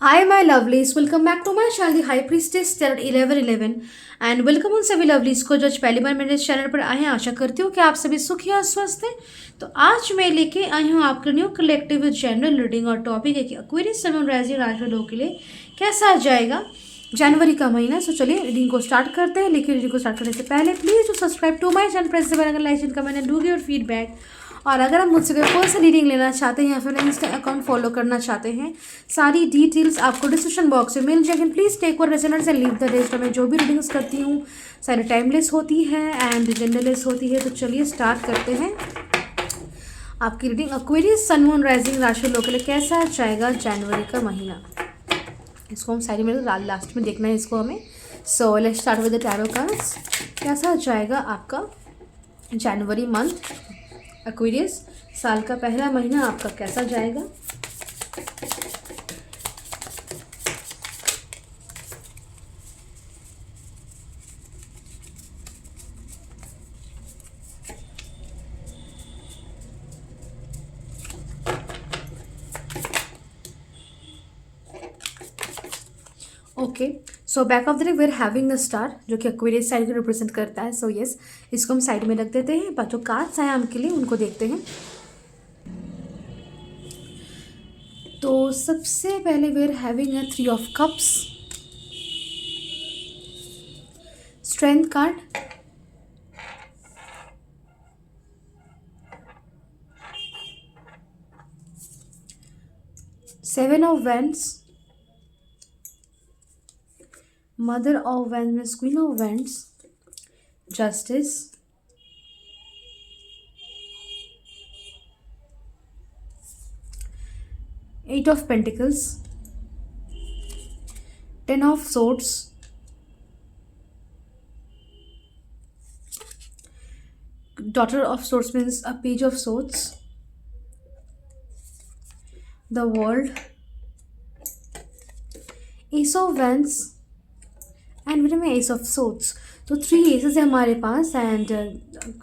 Hi my lovelies, welcome back to my channel The High Priestess Tarot 1111 and welcome उन सभी lovelies को जो आज पहली बार मेरे चैनल पर आए हैं। आशा करती हूँ कि आप सभी सुखी और स्वस्थ हैं। तो आज मैं लेके आई हूँ आपके न्यू कलेक्टिव जनरल रीडिंग और टॉपिक है कि एक्वेरियस सन मून राइजिंग राशि वालों के लिए कैसा जाएगा जनवरी का महीना। सो चलिए रीडिंग को स्टार्ट करते हैं, लेकिन रीडिंग को स्टार्ट करने से पहले please to subscribe to my channel, press the bell icon, like and comment and do give your feedback. और अगर आप मुझसे कोई पर्सनल रीडिंग लेना चाहते हैं या फिर इंस्टा अकाउंट फॉलो करना चाहते हैं, सारी डिटेल्स आपको डिस्क्रिप्शन बॉक्स में मिल जाएगी। Please take what resonance and leave the rest. मैं जो भी रीडिंग्स करती हूँ सारी टाइमलेस होती है एंड जनरलेस होती है। तो चलिए स्टार्ट करते हैं आपकी reading. Aquarius sun moon rising राशि वालों के लिए कैसा जाएगा जनवरी का महीना, इसको हम साइड में लास्ट में देखना है इसको हमें। So let's start with the tarot cards. कैसा जाएगा आपका जनवरी मंथ, एक्वेरियस साल का पहला महीना आपका कैसा जाएगा। Okay, so back of the deck we are having a star जो कि एक्वेरियस साइड को रिप्रेजेंट करता है। सो यस, इसको हम साइड में रख देते हैं। जो कार्ड्स आए हमके लिए उनको देखते हैं। तो सबसे पहले we are having a 3 of cups, strength card, seven of wands, mother of wands, queen of wands, justice, eight of pentacles, 10 of swords, daughter of swords means a page of swords, the world, ace of wands and फिर में S of shots. तो 3 aces है हमारे पास and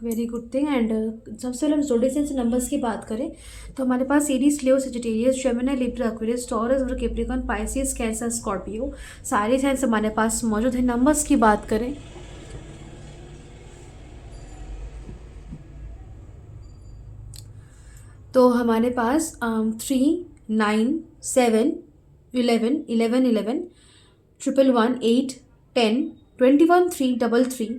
very good thing. And सबसे पहले हम जोडिएक numbers की बात करें तो हमारे पास Aries, Leo, Sagittarius, Gemini, Libra, Aquarius, Taurus और कैप्रिकॉर्न, पाइसिस, कैंसर, स्कॉर्पियो, सारे साइंस हमारे पास मौजूद है। नंबर्स की बात करें तो हमारे पास 3, 9, 7, 11, 11, 11, 111, 8, 10, 21, 3, 3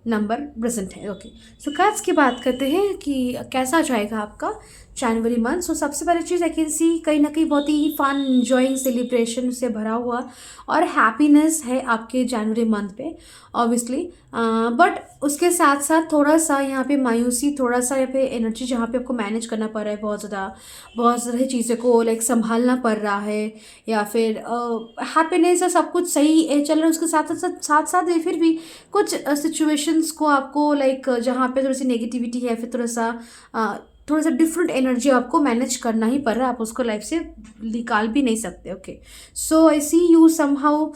नंबर प्रेजेंट है। ओके, सो कार्ड्स की बात करते हैं कि कैसा जाएगा आपका जनवरी मंथ। सो सबसे पहली चीज़ आई कैन सी कहीं ना कहीं बहुत ही फन, इंजॉइंग, सेलिब्रेशन से भरा हुआ और हैप्पीनेस है आपके जनवरी मंथ पे ऑब्वियसली। बट उसके साथ साथ थोड़ा सा यहाँ पे मायूसी, थोड़ा सा यहाँ पे एनर्जी जहाँ पे आपको मैनेज करना पड़ रहा है, बहुत सारी चीज़ों को लाइक संभालना पड़ रहा है, या फिर हैप्पीनेस है, सब कुछ सही है चल रहा है। उसके साथ साथ फिर भी कुछ सिचुएशंस को आपको लाइक जहाँ पे थोड़ी सी नेगेटिविटी है, फिर थोड़ा सा डिफरेंट एनर्जी आपको मैनेज करना ही पड़ रहा है। आप उसको लाइफ से निकाल भी नहीं सकते। Okay, so I see you somehow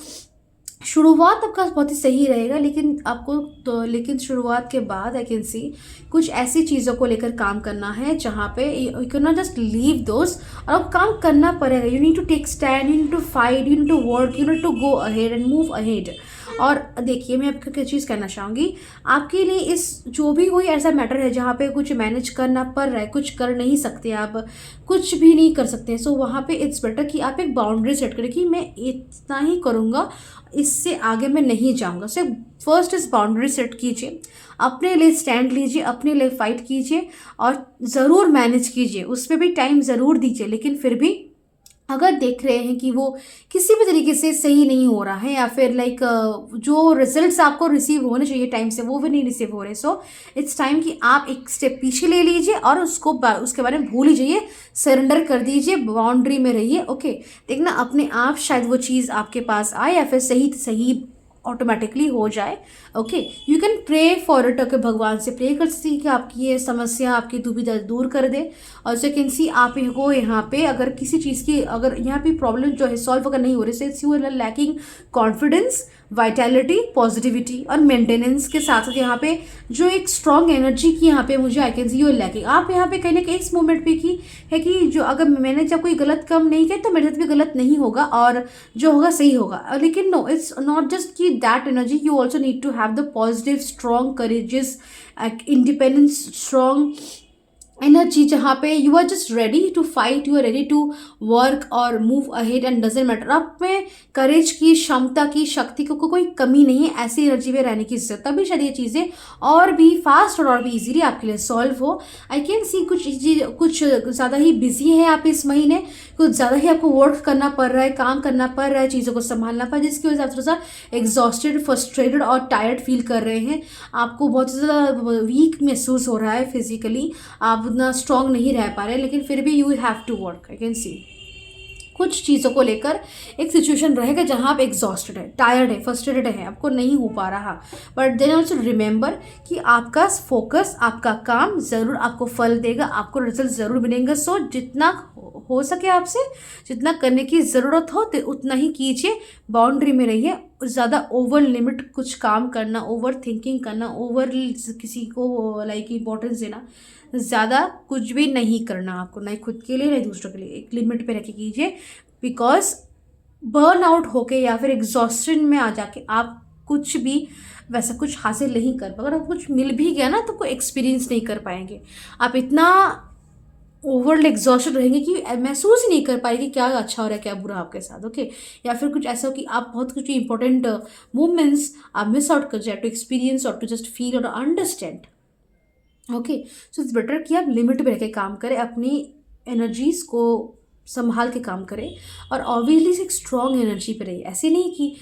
शुरुआत आपका बहुत ही सही रहेगा, लेकिन शुरुआत के बाद आई कैन सी कुछ ऐसी चीज़ों को लेकर काम करना है जहाँ पे you can not just leave दोस्त, और आपको काम करना पड़ेगा। You need to take stand, you need to fight, you need to work, you need to go ahead and move ahead. और देखिए मैं आपको क्या चीज़ कहना चाहूँगी, आपके लिए इस जो भी कोई ऐसा मैटर है जहाँ पे कुछ मैनेज करना पड़ रहा है, कुछ कर नहीं सकते, आप कुछ भी नहीं कर सकते, सो वहाँ पे इट्स बेटर कि आप एक बाउंड्री सेट करें कि मैं इतना ही करूँगा, इससे आगे मैं नहीं जाऊँगा। सो फर्स्ट इस बाउंड्री सेट कीजिए, अपने लिए स्टैंड लीजिए, अपने लिए फाइट कीजिए और ज़रूर मैनेज कीजिए, उस पर भी टाइम ज़रूर दीजिए। लेकिन फिर भी अगर देख रहे हैं कि वो किसी भी तरीके से सही नहीं हो रहा है, या फिर लाइक जो रिजल्ट्स आपको रिसीव होने चाहिए टाइम से वो भी नहीं रिसीव हो रहे, सो इट्स टाइम कि आप एक स्टेप पीछे ले लीजिए और उसके बारे में भूल लीजिए, सरेंडर कर दीजिए, बाउंड्री में रहिए। ओके, देखना अपने आप शायद वो चीज़ आपके पास आए या फिर सही सही ऑटोमेटिकली हो जाए। Okay, you can pray for it. Okay, भगवान से प्रे कर सकती कि आपकी ये समस्या, आपकी दुविधा दूर कर दे। और सो कैन सी आप को यहाँ पे अगर किसी चीज़ की, अगर यहाँ पे प्रॉब्लम जो है सॉल्व अगर नहीं हो रही, से it's you are lacking confidence, vitality, positivity और मेंटेनेंस के साथ साथ यहाँ पे जो एक स्ट्रॉन्ग एनर्जी की यहाँ पे मुझे आई कैन सी यू लैकिंग। आप यहाँ पे कहीं ना कहीं इस मोमेंट पे की है कि जो अगर मैंने जब कोई गलत काम नहीं किया तो मेरे साथ भी गलत नहीं होगा और जो होगा सही होगा, लेकिन नो, इट्स नॉट जस्ट कि that energy, you also need to have the positive strong courages independence strong energy जहाँ पे you are just ready to fight, you are ready to work और move ahead and doesn't matter. आप में करेज की, क्षमता की, शक्ति को कोई कमी नहीं है, ऐसी एनर्जी में रहने की जरूरत, तभी शायद ये चीज़ें और भी फास्ट और भी इजीली आपके लिए सॉल्व हो। आई कैन सी कुछ ज़्यादा ही बिजी है आप इस महीने, कुछ ज़्यादा ही आपको वर्क करना पड़ रहा है, काम करना पड़ रहा है, चीज़ों को संभालना पड़ रहा है, जिसकी वजह से आप थोड़ा सा एग्जॉस्टेड, फ्रस्ट्रेटेड और टायर्ड फील कर रहे हैं। आपको बहुत ज़्यादा वीक महसूस हो रहा है फिजिकली, आप उतना स्ट्रांग नहीं रह पा रहे, लेकिन फिर भी you have to work. I can see कुछ चीज़ों को लेकर एक सिचुएशन रहेगा जहां आप एग्जॉस्टेड है, टायर्ड है, फ्रस्ट्रेटेड है, आपको नहीं हो पा रहा, बट देन ऑल्सो रिमेंबर कि आपका फोकस, आपका काम ज़रूर आपको फल देगा, आपको रिजल्ट ज़रूर मिलेंगे। सो जितना हो सके आपसे, जितना करने की ज़रूरत हो तो उतना ही कीजिए, बाउंड्री में रहिए। ज़्यादा ओवर लिमिट कुछ काम करना, ओवर थिंकिंग करना, ओवर किसी को लाइक इम्पोर्टेंस देना, ज़्यादा कुछ भी नहीं करना आपको, ना खुद के लिए ना दूसरों के लिए। एक लिमिट पे रख के कीजिए, बिकॉज बर्न आउट होके या फिर एग्जॉस्शन में आ जाके आप कुछ भी वैसा कुछ हासिल नहीं कर पाएंगे। अगर कुछ मिल भी गया ना तो कोई एक्सपीरियंस नहीं कर पाएंगे, आप इतना ओवर एग्जॉस्टेड रहेंगे कि महसूस ही नहीं कर पाएंगे क्या अच्छा हो रहा है, क्या बुरा आपके साथ। ओके, या फिर कुछ ऐसा हो कि आप बहुत कुछ इंपॉर्टेंट मोमेंट्स आप मिस आउट कर जाए, टू एक्सपीरियंस और टू जस्ट फील और understand. Okay, so it's better कि आप लिमिट में रह के काम करें, अपनी एनर्जीज को संभाल के काम करें और ऑब्वियसली एक स्ट्रॉन्ग एनर्जी पे रहिए। ऐसे नहीं कि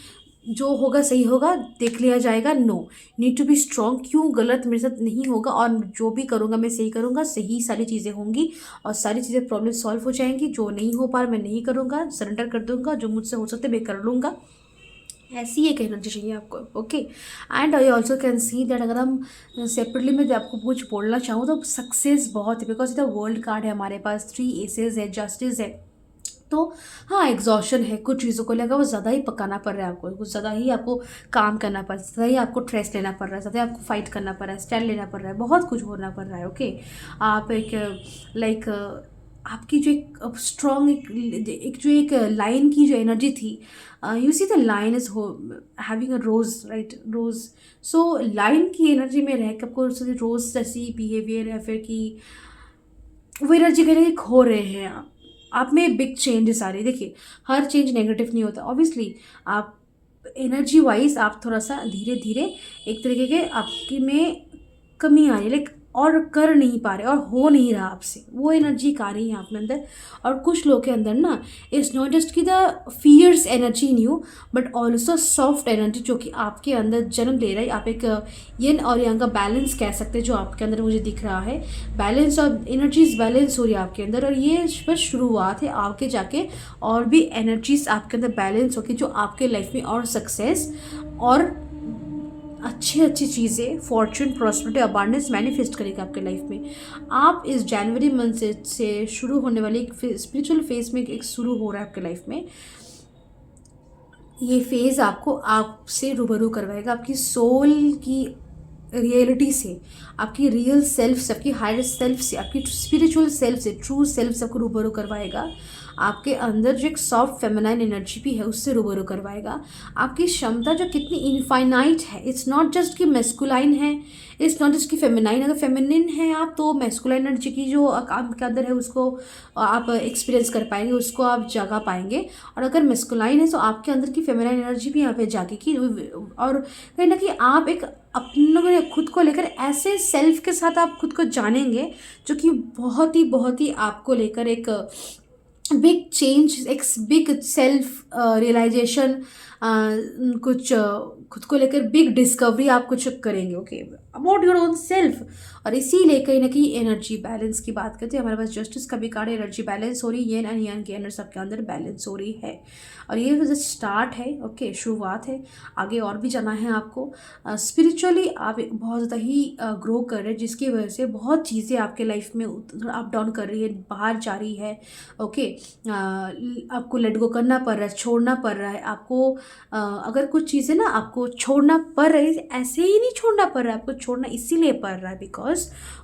जो होगा सही होगा, देख लिया जाएगा, no, need to be strong. क्यों गलत मेरे साथ नहीं होगा और जो भी करूँगा मैं सही करूँगा, सही सारी चीज़ें होंगी और सारी चीज़ें प्रॉब्लम सॉल्व हो जाएंगी। जो नहीं हो पा रहा मैं नहीं करूँगा, सरेंडर कर दूँगा, जो मुझसे हो सकता है मैं कर लूँगा। ऐसी एक एनर्जी चाहिए आपको। Okay, and I also can see that अगर हम सेपरेटली में आपको कुछ बोलना चाहूँ तो सक्सेस बहुत है, बिकॉज इधर वर्ल्ड कार्ड है हमारे पास, 3 एसेस है, जस्टिस है। तो हाँ, एग्जॉशन है, कुछ चीज़ों को लेकर वो ज़्यादा ही पकाना पड़ रहा है आपको, कुछ ज़्यादा ही आपको काम करना पड़ रहा है, ज़्यादा ही आपको स्ट्रेस लेना पड़ रहा है, ज़्यादा आपको फाइट करना पड़ रहा है, स्टैंड लेना पड़ रहा है, बहुत कुछ होना पड़ रहा है। ओके, आप एक लाइक आपकी जो एक स्ट्रॉन्ग एक जो एक लाइन की जो एनर्जी थी, you see the line is having a rose, right, rose. So line की एनर्जी में रह के आपको रोज जैसी बिहेवियर या फिर कि वो एनर्जी कहीं खो रहे हैं आप में बिग चेंजेस आ रही है। देखिए, हर चेंज नेगेटिव नहीं होता, ऑब्वियसली आप एनर्जी वाइज आप थोड़ा सा धीरे धीरे एक तरीके के आपकी में कमी आ रही है, लाइक और कर नहीं पा रहे और हो नहीं रहा आपसे, वो एनर्जी आ रही है आप में अंदर। और कुछ लोग के अंदर ना, इट्स नॉट जस्ट कि the fierce energy in you, but also soft energy जो कि आपके अंदर जन्म ले रहा है। आप एक यन और यांग का बैलेंस कह सकते हैं जो आपके अंदर मुझे दिख रहा है, बैलेंस और एनर्जीज बैलेंस हो रही है आपके अंदर। और ये बस शुरुआत है, आगे जाके और भी एनर्जीज आपके अंदर बैलेंस होगी जो आपके लाइफ में और सक्सेस और अच्छी अच्छी चीज़ें, फॉर्चून, प्रॉस्पेरिटी, अबांडेंस मैनिफेस्ट करेगा आपके लाइफ में। आप इस जनवरी मंथ से शुरू होने वाली एक स्पिरिचुअल फेज में एक शुरू हो रहा है आपके लाइफ में। ये फेज़ आपको आपसे रूबरू करवाएगा, आपकी सोल की रियलिटी से, आपकी रियल सेल्फ से, आपकी हायर सेल्फ से, आपकी स्पिरिचुअल सेल्फ से, ट्रू सेल्फ से आपको रूबरू करवाएगा। आपके अंदर जो एक सॉफ्ट फेमिनाइन एनर्जी भी है उससे रूबरू करवाएगा। आपकी क्षमता जो कितनी इनफाइनाइट है, इट्स नॉट जस्ट कि मेस्कुलाइन है, इट्स नॉट जस्ट कि फेमिनाइन। अगर फेमिनिन है आप तो मेस्कुलाइन एनर्जी की जो आपके अंदर है उसको आप एक्सपीरियंस कर पाएंगे, उसको आप जगा पाएंगे। और अगर मेस्कुलाइन है तो आपके अंदर की फेमिनाइन एनर्जी भी यहाँ पे जागेगी। और कहीं ना कहीं आप एक अपने खुद को लेकर ऐसे सेल्फ के साथ आप खुद को जानेंगे जो कि बहुत ही आपको लेकर एक बिग चेंज, एक बिग सेल्फ रियलाइजेशन, कुछ खुद को लेकर बिग डिस्कवरी आप कुछ करेंगे। Okay, about your own self. और इसीलिए कहीं ना कहीं एनर्जी बैलेंस की बात करते हैं, हमारे पास जस्टिस का भी कार्ड है, एनर्जी बैलेंस हो रही है, येन एंड यांग के अंदर सबके अंदर बैलेंस हो रही है। और ये जस्ट स्टार्ट है, ओके, शुरुआत है, आगे और भी जाना है आपको। स्पिरिचुअली आप बहुत ज़्यादा ही ग्रो कर रहे हैं, जिसकी वजह से बहुत चीज़ें आपके लाइफ में अप डाउन कर रही है, बाहर जा रही है, ओके। आपको लेट गो करना पड़ रहा है, छोड़ना पड़ रहा है आपको। अगर कुछ चीज़ें ना आपको छोड़ना पड़ रही है, ऐसे ही नहीं छोड़ना पड़ रहा है, आपको छोड़ना इसीलिए पड़ रहा है बिकॉज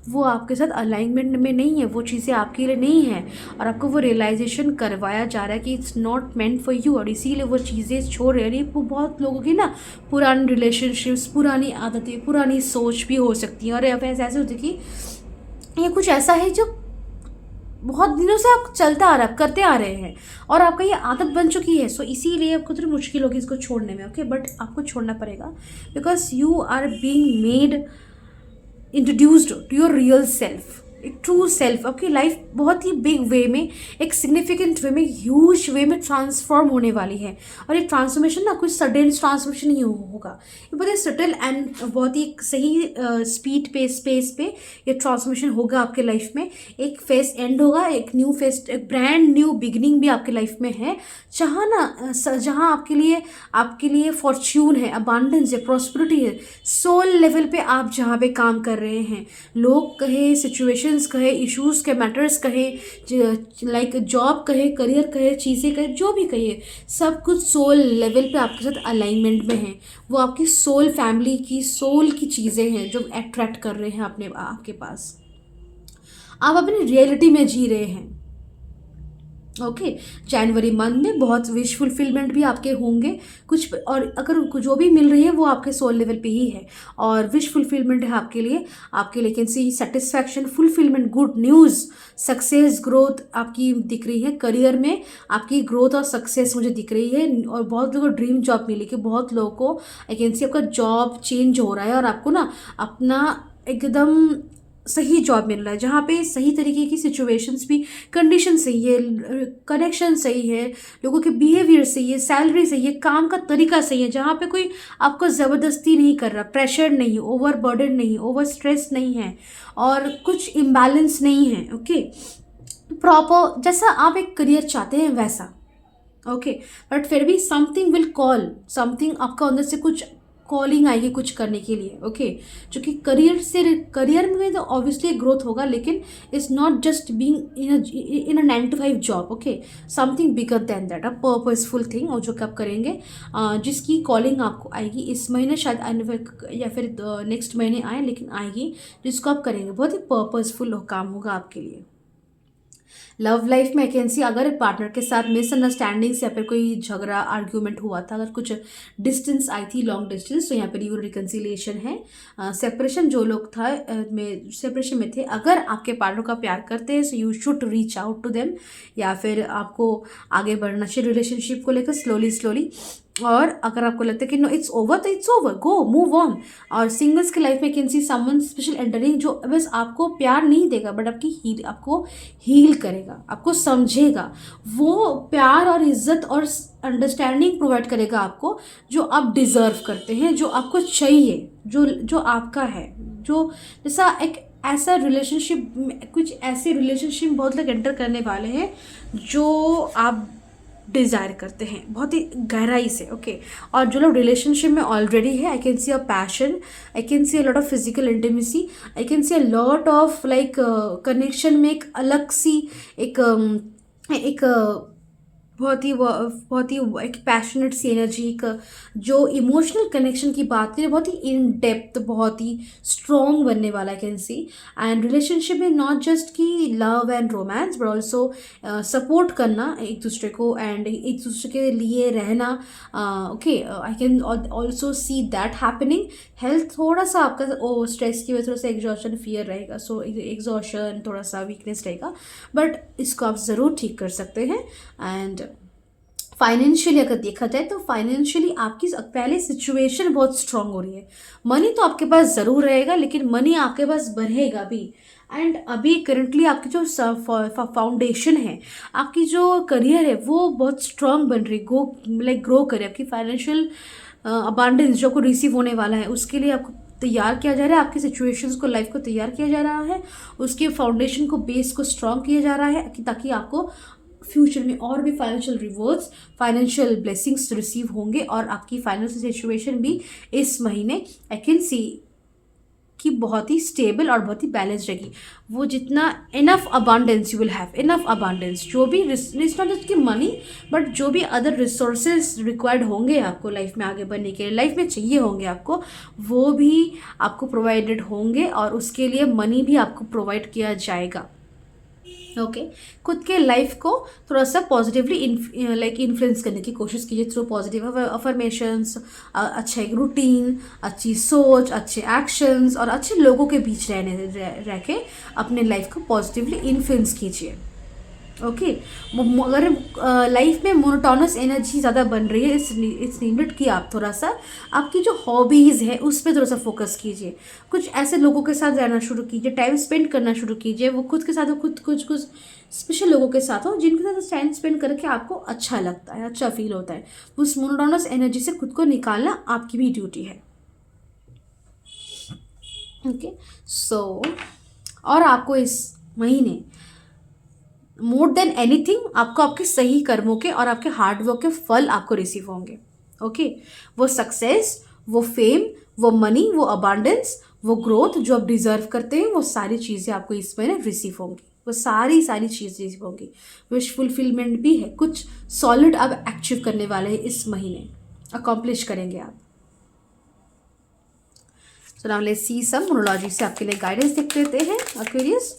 वो आपके साथ अलाइनमेंट में नहीं है, वो चीज़ें आपके लिए नहीं है, और आपको वो रियलाइजेशन करवाया जा रहा है कि it's not meant for you, और इसीलिए वो चीज़ें छोड़ रहे हैं। वो बहुत लोगों की ना पुरानी रिलेशनशिप्स, पुरानी आदतें, पुरानी सोच भी हो सकती हैं, और ऐसे होती है कि ये कुछ ऐसा है जो बहुत दिनों से आप चलता आ रहा है, करते आ रहे हैं, और आपका ये आदत बन चुकी है। सो इसीलिए आपको थोड़ी मुश्किल होगी इसको छोड़ने में, ओके। बट आपको छोड़ना पड़ेगा because you are being made introduced to your real self, एक ट्रू सेल्फ। आपकी लाइफ बहुत ही बिग वे में, एक सिग्निफिकेंट वे में, ह्यूज वे में ट्रांसफॉर्म होने वाली है। और ये ट्रांसफॉर्मेशन ना कुछ सडन ट्रांसफॉर्मेशन नहीं होगा, ये बहुत ही सटल एंड बहुत ही सही स्पीड पे, स्पेस पे ये ट्रांसफॉर्मेशन होगा आपके लाइफ में। एक फेस एंड होगा, एक न्यू फेस, एक ब्रांड न्यू बिगिनिंग भी आपके लाइफ में है। जहाँ आपके लिए फॉर्च्यून है, अबांडेंस है, प्रॉस्पेरिटी है, सोल लेवल पे आप जहाँ पे काम कर रहे हैं, लोग कहे, सिचुएशंस कहे, इश्यूज के मैटर्स कहे, लाइक जॉब कहे, करियर कहे, चीज़ें कहे, जो भी कहिए, सब कुछ सोल लेवल पे आपके साथ अलाइनमेंट में है। वो आपकी सोल फैमिली की, सोल की चीज़ें हैं जो अट्रैक्ट कर रहे हैं अपने आपके पास। आप अपनी रियलिटी में जी रहे हैं, ओके। जनवरी मंथ में बहुत विश फुलफिलमेंट भी आपके होंगे कुछ, और अगर जो भी मिल रही है वो आपके सोल लेवल पे ही है, और विश फुलफिलमेंट है आपके लिए can see satisfaction, fulfilment, good news, success, growth आपकी दिख रही है। करियर में आपकी ग्रोथ और सक्सेस मुझे दिख रही है, और बहुत लोगों को ड्रीम जॉब मिली, कि बहुत लोगों को आई कैन सी आपका जॉब चेंज हो रहा है, और आपको ना अपना एकदम सही जॉब मिल रहा है, जहाँ पे सही तरीके की सिचुएशंस भी, कंडीशन सही है, कनेक्शन सही है, लोगों के बिहेवियर सही है, सैलरी सही है, काम का तरीका सही है, जहाँ पे कोई आपको ज़बरदस्ती नहीं कर रहा, प्रेशर नहीं, ओवर बर्डन नहीं, ओवर स्ट्रेस नहीं है, और कुछ इम्बैलेंस नहीं है, ओके। प्रॉपर जैसा आप एक करियर चाहते हैं वैसा, ओके। बट फिर भी समथिंग विल कॉल, समथिंग आपका अंदर से कुछ कॉलिंग आएगी कुछ करने के लिए, ओके। जो कि करियर में तो ऑब्वियसली ग्रोथ होगा, लेकिन it's not just being in a 9 to 5 job, okay. Something bigger than that, a purposeful thing, और जो कि आप करेंगे, जिसकी कॉलिंग आपको आएगी इस महीने शायद, या फिर नेक्स्ट महीने आए, लेकिन आएगी, जिसको आप करेंगे, बहुत ही पर्पसफुल काम होगा आपके लिए। लव लाइफ में कैन सी अगर पार्टनर के साथ मिसअंडरस्टैंडिंग्स या फिर कोई झगड़ा, आर्ग्यूमेंट हुआ था, अगर कुछ डिस्टेंस आई थी, लॉन्ग डिस्टेंस, तो यहाँ पर यू रिकन्सिलिएशन है। सेपरेशन जो लोग था में सेपरेशन में थे, अगर आपके पार्टनर का प्यार करते हैं, so you should reach out to them, या फिर आपको आगे बढ़ना चाहिए रिलेशनशिप को लेकर स्लोली। और अगर आपको लगता है कि नो इट्स ओवर, तो it's over, go move on. और सिंगल्स की लाइफ में can see someone special entering, जो बस आपको प्यार नहीं देगा, बट आपको हील करेगा, आपको समझेगा, वो प्यार और इज्जत और अंडरस्टैंडिंग प्रोवाइड करेगा आपको, जो आप डिज़र्व करते हैं, जो आपको चाहिए, जो आपका है, जो जैसा एक ऐसा रिलेशनशिप, कुछ ऐसे रिलेशनशिप बहुत लोग एंटर करने वाले हैं जो आप डिज़ायर करते हैं बहुत ही गहराई से, ओके। और जो लोग रिलेशनशिप में ऑलरेडी है, आई can C a passion, I can C a lot of physical intimacy, I can C a lot of like connection में एक अलग सी एक बहुत ही एक पैशनेट सी एनर्जी, एक जो इमोशनल कनेक्शन की बात करें, बहुत ही इन डेप्थ, बहुत ही स्ट्रॉन्ग बनने वाला, कैन सी। एंड रिलेशनशिप में नॉट जस्ट कि love and romance, but also support करना एक दूसरे को, एंड एक दूसरे के लिए रहना, okay. I can also see that happening. Health थोड़ा सा आपका स्ट्रेस की वजह से थोड़ा सा एग्जॉशन, फियर रहेगा, सो एग्जॉशन, थोड़ा सा वीकनेस रहेगा, बट इसको आप ज़रूर ठीक कर सकते हैं। एंड फाइनेंशियली अगर देखा जाए तो फाइनेंशियली आपकी पहले सिचुएशन बहुत स्ट्रांग हो रही है, मनी तो आपके पास ज़रूर रहेगा, लेकिन मनी आपके पास बढ़ेगा भी। एंड अभी करंटली आपकी जो फाउंडेशन है, आपकी जो करियर है, वो बहुत स्ट्रांग बन रही, ग्रो करे, आपकी फाइनेंशियल अबांडेंस जो आपको रिसीव होने वाला है, उसके लिए आपको तैयार किया जा रहा है, आपकी सिचुएशंस को, लाइफ को तैयार किया जा रहा है, उसके फाउंडेशन को, बेस को स्ट्रॉन्ग किया जा रहा है ताकि आपको फ्यूचर में और भी financial rewards, financial blessings receive होंगे और आपकी फाइनेंशियल सिचुएशन भी इस महीने आई कैन सी कि बहुत ही स्टेबल और बहुत ही बैलेंस रहेगी। वो जितना enough abundance you will have, enough abundance, जो भी इट्स नॉट जस्ट कि मनी बट जो भी अदर रिसोर्सेज रिक्वायर्ड होंगे आपको लाइफ में आगे बढ़ने के लिए, लाइफ में चाहिए होंगे आपको, वो भी आपको प्रोवाइडेड होंगे और उसके लिए मनी भी आपको प्रोवाइड किया जाएगा। ओके खुद के लाइफ को थोड़ा सा पॉजिटिवली इन्फ्लुएंस करने की कोशिश कीजिए थ्रू पॉजिटिव अफर्मेशंस, अच्छा एक रूटीन, अच्छी सोच, अच्छे एक्शंस और अच्छे लोगों के बीच रह के अपने लाइफ को पॉजिटिवली इन्फ्लुएंस कीजिए। ओके अगर लाइफ में मोनोटोनस एनर्जी ज़्यादा बन रही है, इट्स नीडेड कि आप थोड़ा सा आपकी जो हॉबीज़ है उस पर थोड़ा सा फोकस कीजिए, कुछ ऐसे लोगों के साथ रहना शुरू कीजिए, टाइम स्पेंड करना शुरू कीजिए, वो खुद के साथ हो, खुद कुछ कुछ स्पेशल लोगों के साथ हो जिनके साथ टाइम स्पेंड करके आपको अच्छा लगता है, अच्छा फील होता है। उस मोनोटोनस एनर्जी से खुद को निकालना आपकी भी ड्यूटी है। ओके सो और आपको इस महीने मोर देन एनीथिंग आपको आपके सही कर्मों के और आपके हार्डवर्क के फल आपको रिसीव होंगे। ओके वो सक्सेस, वो फेम, वो मनी, वो अबांडेंस, वो ग्रोथ जो आप डिजर्व करते हैं, वो सारी चीज़ें आपको इस महीने रिसीव होंगी, वो सारी चीज़ें रिसीव होंगी। विश फुलफिलमेंट भी है, कुछ सॉलिड आप अचीव करने वाले हैं इस महीने, अकॉम्प्लिश करेंगे आप। So now let's see some numerology से आपके लिए गाइडेंस देख लेते हैं Aquarius.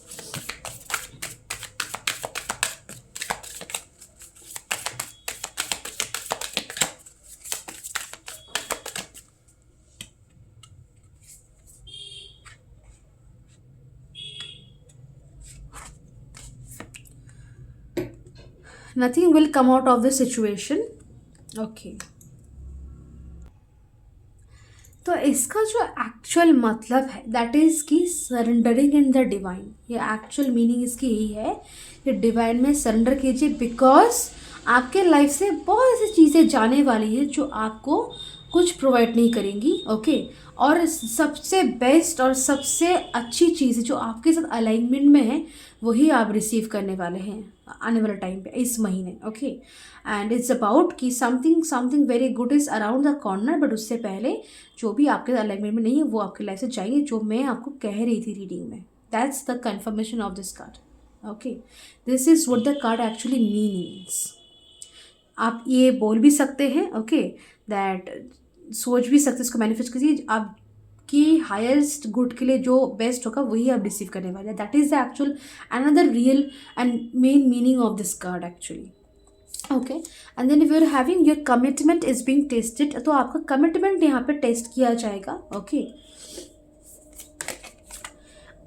Nothing will come out of this situation. Okay. तो इसका जो एक्चुअल मतलब है दैट इज़ कि सरेंडरिंग इन द डिवाइन, ये एक्चुअल मीनिंग इसकी यही है कि डिवाइन में सरेंडर कीजिए, बिकॉज आपके लाइफ से बहुत ऐसी चीज़ें जाने वाली है जो आपको कुछ प्रोवाइड नहीं करेंगी। ओके और सबसे बेस्ट और सबसे अच्छी चीज़ जो आपके साथ अलाइनमेंट में है वही आप रिसीव करने वाले हैं आने वाले टाइम पे, इस महीने। ओके एंड इट्स अबाउट कि something very good is around the corner, but उससे पहले जो भी आपके अलाइनमेंट में नहीं है वो आपकी लाइफ से चाहिए, जो मैं आपको कह रही थी रीडिंग में। That's the confirmation of this card. Okay this is what the card actually means. आप ये बोल भी सकते हैं ओके दैट, सोच भी सकते हैं, इसको मैनिफेस्ट कीजिए, आपकी हाईएस्ट गुड के लिए जो बेस्ट होगा वही आप रिसीव करने वाले हैं। That is the actual another real and main meaning of this card actually. Okay and then if you are having your commitment is being tested, तो आपका कमिटमेंट यहाँ पे टेस्ट किया जाएगा। Okay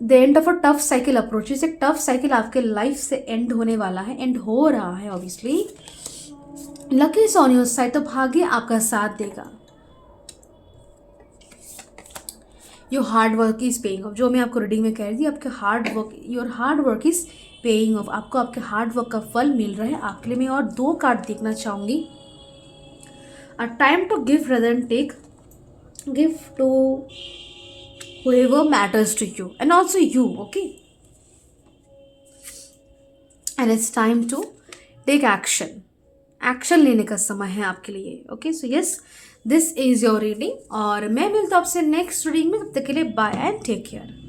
the end of a tough cycle approaches, एक tough cycle आपके life से end होने वाला है, एंड हो रहा है obviously. Lucky is on your side, तो भाग्य आपका साथ देगा। Your hard work is paying off, जो मैं आपको रीडिंग में कह रही थी, आपके hard work, your hard work is paying off, आपको आपके हार्ड वर्क का फल मिल रहा है। आपके लिए मैं और 2 कार्ड देखना चाहूँगी। A time to give rather than take, give to whoever matters to you and also you, okay, and it's time to take action लेने का समय है आपके लिए। Okay so yes this is your reading और मैं मिलता हूँ आपसे नेक्स्ट रीडिंग में। तब तक के लिए बाय एंड टेक केयर।